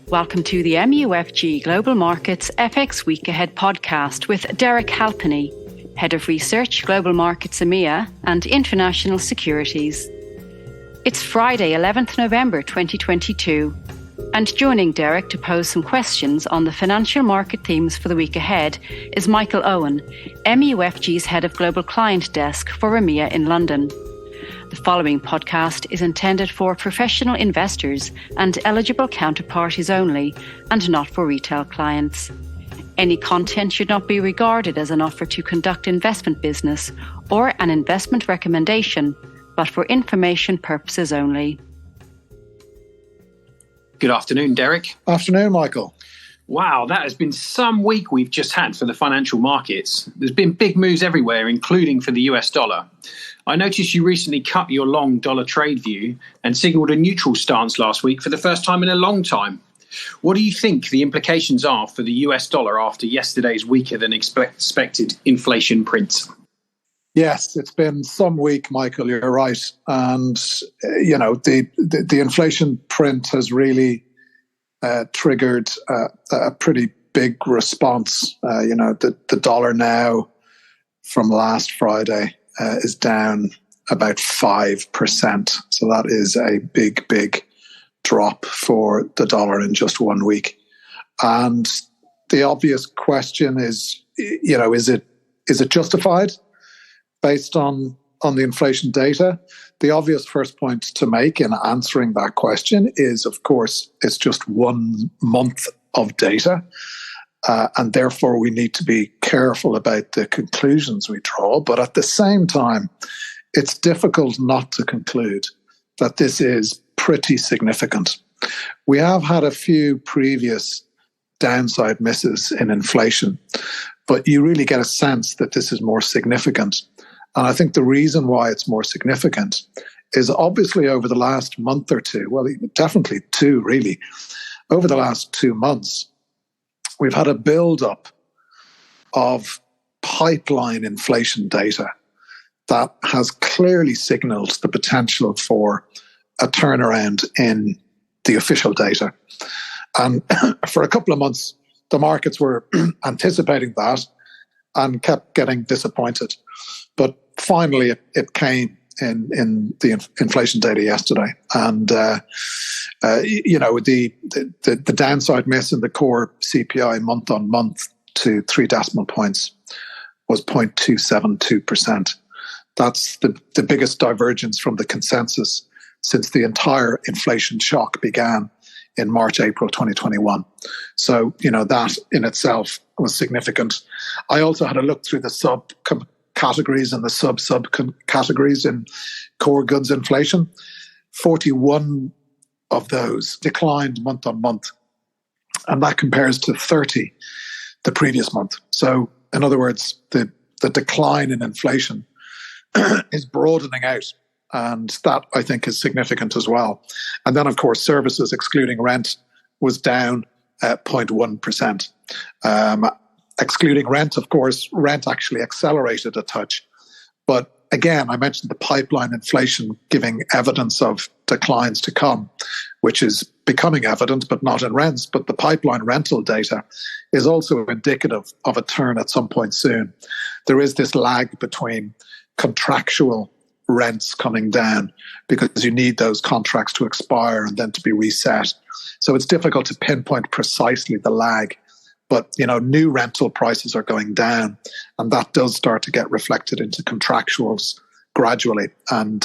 Welcome to the MUFG Global Markets FX Week Ahead podcast with Derek Halpenny, Head of Research, Global Markets EMEA and International Securities. It's Friday, 11th November 2022, and joining Derek to pose some questions on the financial market themes for the week ahead is Michael Owen, MUFG's Head of Global Client Desk for EMEA in London. The following podcast is intended for professional investors and eligible counterparties only, and not for retail clients. Any content should not be regarded as an offer to conduct investment business or an investment recommendation, but for information purposes only. Good afternoon, Derek. Afternoon, Michael. Wow, that has been some week we've just had for the financial markets. There's been big moves everywhere, including for the US dollar. I noticed you recently cut your long dollar trade view and signalled a neutral stance last week for the first time in a long time. What do you think the implications are for the US dollar after yesterday's weaker than expected inflation print? Yes, it's been some week, Michael, you're right. And, the inflation print has really triggered a pretty big response. The dollar now from last Friday is down about 5%. So that is a big drop for the dollar in just 1 week. And the obvious question is, is it justified based on the inflation data? The obvious first point to make in answering that question is, of course, it's just 1 month of data. And therefore, we need to be careful about the conclusions we draw. But at the same time, it's difficult not to conclude that this is pretty significant. We have had a few previous downside misses in inflation, but you really get a sense that this is more significant. And I think the reason why it's more significant is obviously over the last month or two, well, definitely two, really, over the last 2 months, we've had a build-up of pipeline inflation data that has clearly signaled the potential for a turnaround in the official data. And for a couple of months, the markets were anticipating that and kept getting disappointed. But finally, it came in the inflation data yesterday. And, the downside miss in the core CPI month on month to 3 decimal points was 0.272%. That's the biggest divergence from the consensus since the entire inflation shock began in March, April 2021. So, that in itself was significant. I also had a look through the subcategories and the sub-categories in core goods inflation. 41 of those declined month on month, and that compares to 30 the previous month. So, in other words, the decline in inflation is broadening out, and that, I think, is significant as well. And then, of course, services excluding rent was down 0.1%. Excluding rent, of course, rent actually accelerated a touch. But again, I mentioned the pipeline inflation giving evidence of declines to come, which is becoming evident, but not in rents. But the pipeline rental data is also indicative of a turn at some point soon. There is this lag between contractual rents coming down because you need those contracts to expire and then to be reset. So it's difficult to pinpoint precisely the lag. But, new rental prices are going down, and that does start to get reflected into contractuals gradually. And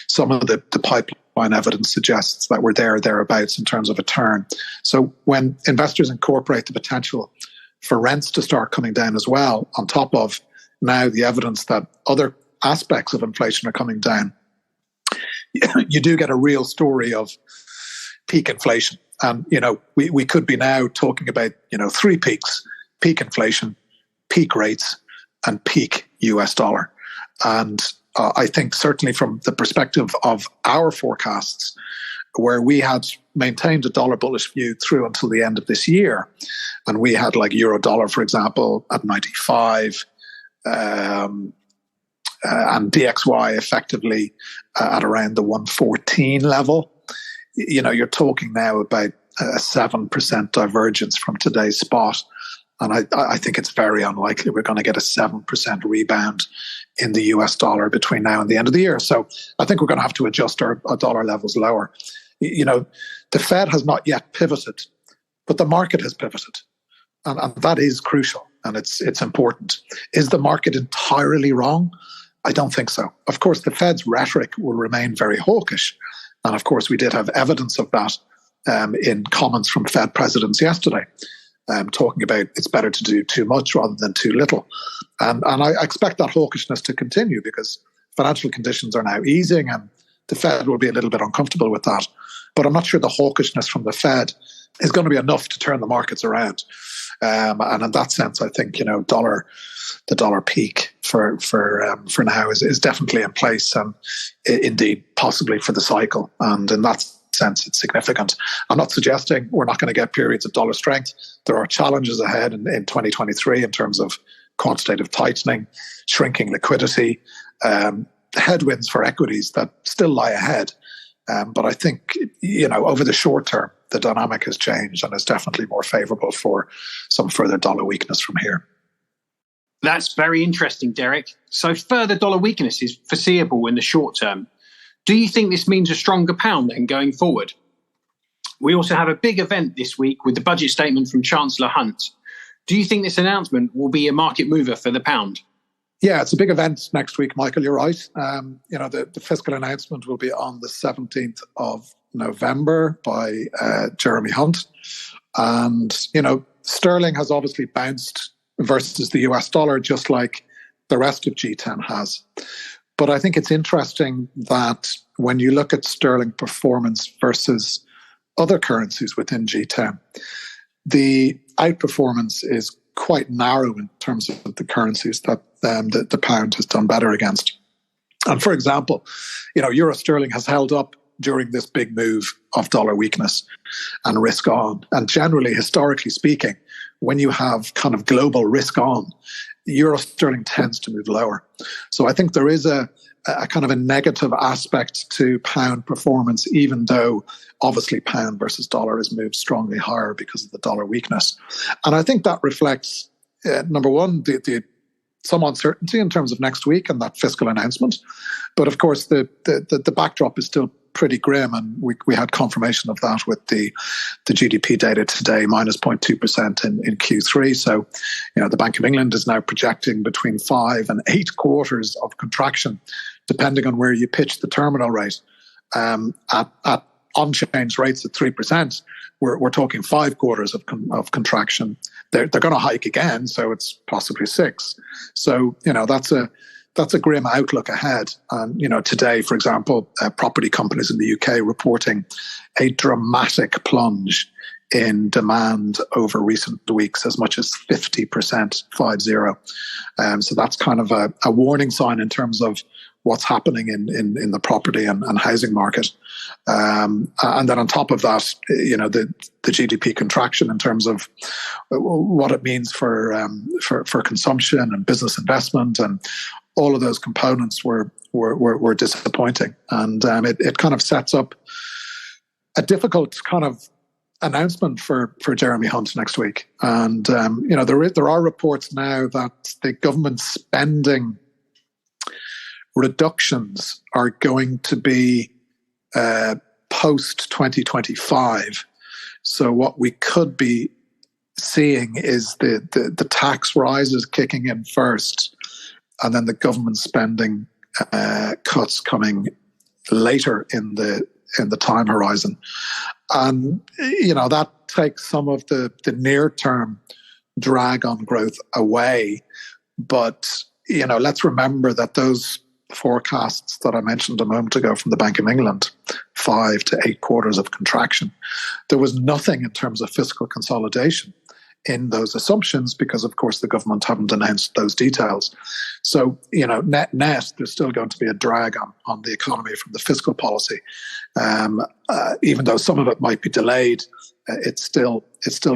some of the pipeline evidence suggests that we're thereabouts in terms of a turn. So when investors incorporate the potential for rents to start coming down as well, on top of now the evidence that other aspects of inflation are coming down, you do get a real story of peak inflation. And, we could be now talking about, 3 peaks: peak inflation, peak rates, and peak US dollar. And I think certainly from the perspective of our forecasts, where we had maintained a dollar bullish view through until the end of this year, and we had like euro dollar, for example, at 95, and DXY effectively at around the 114 level. You're talking now about a 7% divergence from today's spot. And I think it's very unlikely we're going to get a 7% rebound in the US dollar between now and the end of the year. So I think we're going to have to adjust our dollar levels lower. You know, the Fed has not yet pivoted, but the market has pivoted. And that is crucial, and it's important. Is the market entirely wrong? I don't think so. Of course, the Fed's rhetoric will remain very hawkish. And of course, we did have evidence of that in comments from Fed presidents yesterday, talking about it's better to do too much rather than too little. And I expect that hawkishness to continue because financial conditions are now easing and the Fed will be a little bit uncomfortable with that. But I'm not sure the hawkishness from the Fed is going to be enough to turn the markets around. And in that sense, I think, you know, the dollar peak for now is definitely in place, and indeed possibly for the cycle. And in that sense, it's significant. I'm not suggesting we're not going to get periods of dollar strength. There are challenges ahead in 2023 in terms of quantitative tightening, shrinking liquidity, headwinds for equities that still lie ahead. But I think, you know, over the short term, the dynamic has changed and is definitely more favorable for some further dollar weakness from here. That's very interesting, Derek. So further dollar weakness is foreseeable in the short term. Do you think this means a stronger pound then going forward? We also have a big event this week with the budget statement from Chancellor Hunt. Do you think this announcement will be a market mover for the pound? Yeah, it's a big event next week, Michael. You're right. You know, the fiscal announcement will be on the 17th of November by Jeremy Hunt. And, you know, sterling has obviously bounced versus the US dollar, just like the rest of G10 has. But I think it's interesting that when you look at sterling performance versus other currencies within G10, the outperformance is quite narrow in terms of the currencies that the pound has done better against. And for example, you know, euro sterling has held up during this big move of dollar weakness and risk on. And generally, historically speaking, when you have kind of global risk on, euro sterling tends to move lower. So I think there is a kind of a negative aspect to pound performance, even though obviously pound versus dollar has moved strongly higher because of the dollar weakness. And I think that reflects, number one, some uncertainty in terms of next week and that fiscal announcement. But of course, the backdrop is still pretty grim, and we had confirmation of that with the GDP data today, minus 0.2% in Q3. So, you know, the Bank of England is now projecting between 5 and 8 quarters of contraction, depending on where you pitch the terminal rate. At unchanged rates at 3%, we're talking 5 quarters of contraction. They're going to hike again, so it's possibly 6. So, you know, that's a grim outlook ahead. And, you know, today, for example, property companies in the UK reporting a dramatic plunge in demand over recent weeks, as much as 50%, 50. So that's kind of a warning sign in terms of what's happening in the property and housing market. And then on top of that, you know, the GDP contraction in terms of what it means for consumption and business investment, and all of those components were disappointing. And it kind of sets up a difficult kind of announcement for Jeremy Hunt next week. And, you know, there are reports now that the government spending reductions are going to be post 2025. So what we could be seeing is the tax rises kicking in first, and then the government spending cuts coming later in the time horizon. And, you know, that takes some of the near-term drag on growth away. But, you know, let's remember that those forecasts that I mentioned a moment ago from the Bank of England, 5 to 8 quarters of contraction, there was nothing in terms of fiscal consolidation in those assumptions because, of course, the government haven't announced those details. So, net, there's still going to be a drag on the economy from the fiscal policy. Even though some of it might be delayed, it's still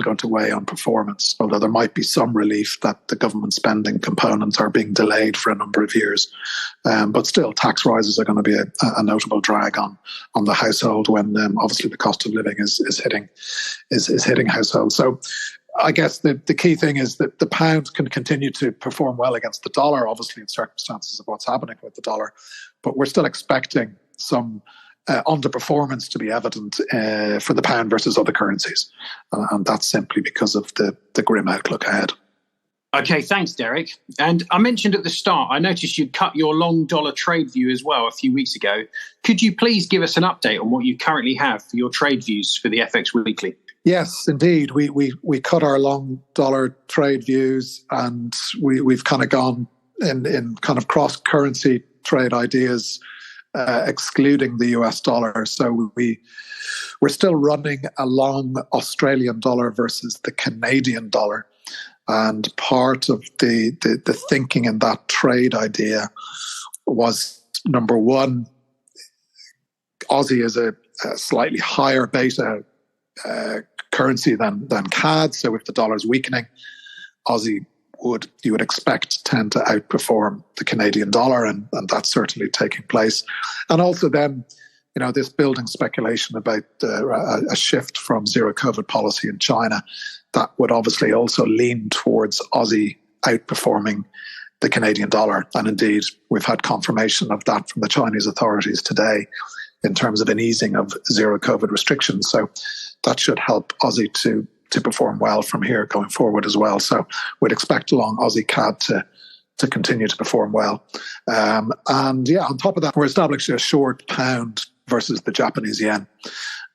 going to weigh on performance, although there might be some relief that the government spending components are being delayed for a number of years. But still, tax rises are going to be a notable drag on the household when obviously the cost of living is hitting households. So I guess the key thing is that the pound can continue to perform well against the dollar, obviously in circumstances of what's happening with the dollar, but we're still expecting some underperformance to be evident for the pound versus other currencies. And that's simply because of the grim outlook ahead. Okay, thanks, Derek. And I mentioned at the start, I noticed you'd cut your long dollar trade view as well a few weeks ago. Could you please give us an update on what you currently have for your trade views for the FX Weekly? Yes, indeed. We cut our long dollar trade views, and we've kind of gone in kind of cross-currency trade ideas, excluding the US dollar. So we're still running a long Australian dollar versus the Canadian dollar. And part of the thinking in that trade idea was, number one, Aussie is a slightly higher beta currency than CAD. So if the dollar is weakening, Aussie you would expect tend to outperform the Canadian dollar, and that's certainly taking place. And also then, this building speculation about a shift from zero COVID policy in China, that would obviously also lean towards Aussie outperforming the Canadian dollar. And indeed, we've had confirmation of that from the Chinese authorities today in terms of an easing of zero COVID restrictions. So that should help Aussie to perform well from here going forward as well. So we'd expect long Aussie CAD to continue to perform well. And yeah, on top of that, we're establishing a short pound versus the Japanese yen.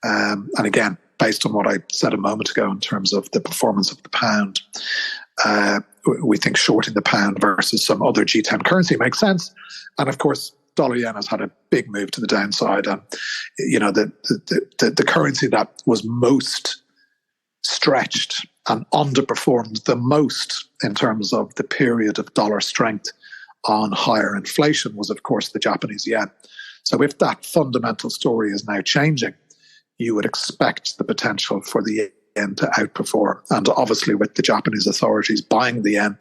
And again, based on what I said a moment ago in terms of the performance of the pound, we think shorting the pound versus some other G10 currency makes sense. And of course, dollar yen has had a big move to the downside. And, the currency that was most stretched and underperformed the most in terms of the period of dollar strength on higher inflation was, of course, the Japanese yen. So if that fundamental story is now changing, you would expect the potential for the yen to outperform. And obviously with the Japanese authorities buying the yen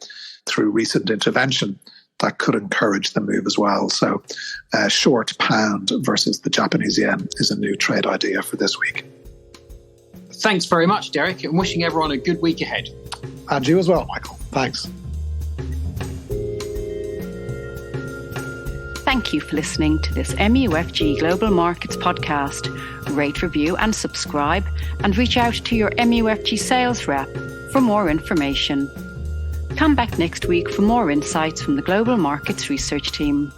through recent intervention, that could encourage the move as well. So short pound versus the Japanese yen is a new trade idea for this week. Thanks very much, Derek, and wishing everyone a good week ahead. And you as well, Michael. Thanks. Thank you for listening to this MUFG Global Markets podcast. Rate, review and subscribe, and reach out to your MUFG sales rep for more information. Come back next week for more insights from the Global Markets Research Team.